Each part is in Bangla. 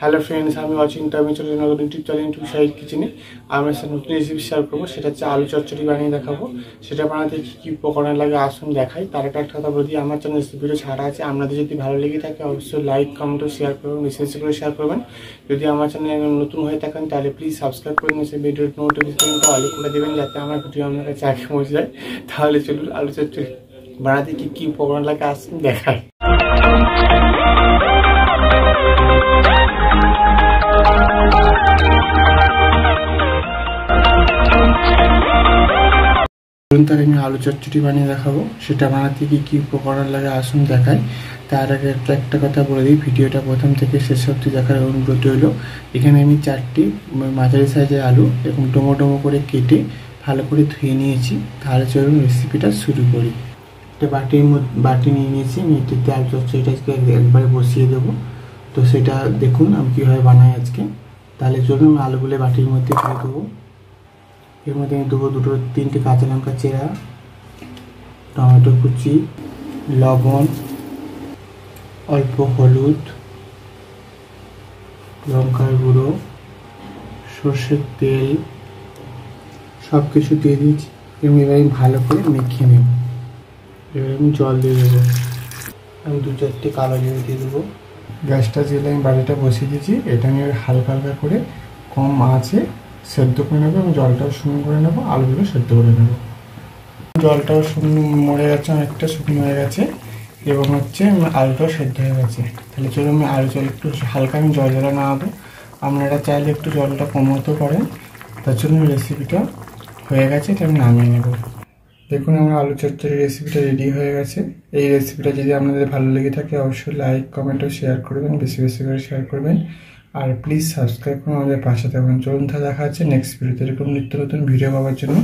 হ্যালো ফ্রেন্ডস, আমি অচিন্তা। আমি চলে নতুন ইউটিউব চ্যানেল ইউটিউব শাহিদ কিচেনে। আমার সাথে নতুন রেসিপি শেয়ার করবো। সেটা হচ্ছে আলু চচ্চড়ি বানিয়ে দেখাবো। সেটা বানাতে কী কী উপকরণ লাগে আসুন দেখাই। তার একটা কথা বলে দিই, আমার চ্যানেল রেসিপিটা ছাড়া আছে। আপনাদের যদি ভালো লেগে থাকে অবশ্যই লাইক কমেন্ট ও শেয়ার করবেন, বেশি বেশি করে শেয়ার করবেন। যদি আমার চ্যানেল নতুন হয়ে থাকেন তাহলে প্লিজ সাবস্ক্রাইব করে নিয়ে ভিডিওর নোটিফিকেশনটা অল করে দেবেন, যাতে আমার ভিডিও আপনার কাছে আগে পৌঁছে যায়। তাহলে চলুন আলু চচ্চড়ি বানাতে কী কী উপকরণ লাগে আসুন দেখাই। তার আমি আলু চচ্চড়ি বানিয়ে দেখাবো। সেটা বানাতে কী উপকরণ লাগে আসুন দেখাই। তার আগে একটা কথা বলে দিই, ভিডিওটা প্রথম থেকে শেষ অবধি দেখার অনুরোধ রইল। এখানে আমি 4টি মাঝারি সাইজের আলু এবং ডোমো ডোমো করে কেটে ভালো করে ধুয়ে নিয়েছি। তাহলে চলুন রেসিপিটা শুরু করি। একটা বাটি নিয়ে নিয়েছি, আমি এটিতে আলু চচ্চড়িটা আজকে একবারে বসিয়ে দেবো। তো সেটা দেখুন আমি কীভাবে বানাই আজকে। তাহলে চলুন আলুগুলো বাটির মধ্যে দিয়ে দেবো। এর মধ্যে আমি দেবো 3টে কাঁচা লঙ্কা চেরা, টমেটো কুচি, লবণ, অল্প হলুদ, লঙ্কার গুঁড়ো, সর্ষের তেল, সব কিছু দিয়ে দিয়েছি। এবার আমি ভালো করে মেখে নেব। এবার আমি জল দিয়ে দেবো। আমি 2-4টে কালো জিরে দিয়ে দেবো। গ্যাসটা জেলে আমি বাড়িটা বসিয়ে দিয়েছি। এটা আমি হালকা হালকা করে কম আঁচে সেদ্ধ করে নেবো এবং জলটাও শুকনো করে নেবো, আলুগুলো সেদ্ধ করে নেবো। জলটাও শুকনো মরে গেছে, অনেকটা শুকনো হয়ে গেছে এবং আলুটাও সেদ্ধ হয়ে গেছে। তাহলে চলো আমি জল একটু হালকা আমি জল নামাবো। আপনারা চাইলে একটু জলটা কমাতেও পারেন। তার জন্য রেসিপিটা হয়ে গেছে, এটা আমি নামিয়ে নেব। দেখুন আমার আলু চচ্চড়ি রেসিপিটা রেডি হয়ে গেছে। এই রেসিপিটা যদি আপনাদের ভালো লেগে থাকে অবশ্যই লাইক কমেন্ট ও শেয়ার করবেন, বেশি বেশি করে শেয়ার করবেন। আর প্লিজ সাবস্ক্রাইব করে আমাদের পাশে থাকবেন। চলুন দেখা হচ্ছে নেক্সট ভিডিওতে। এরকম নিত্য নতুন ভিডিও পাওয়ার জন্য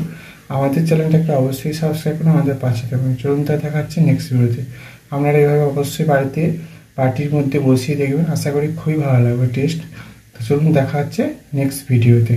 আমাদের চ্যানেলটাকে অবশ্যই সাবস্ক্রাইব করে আমাদের পাশে থাকবেন। চলুন দেখা হচ্ছে নেক্সট ভিডিওতে। আপনারা এইভাবে অবশ্যই বাড়িতে বাটির মধ্যে বসিয়ে দেখবেন, আশা করি খুবই ভালো লাগবে টেস্ট। তো চলুন দেখা হচ্ছে নেক্সট ভিডিওতে।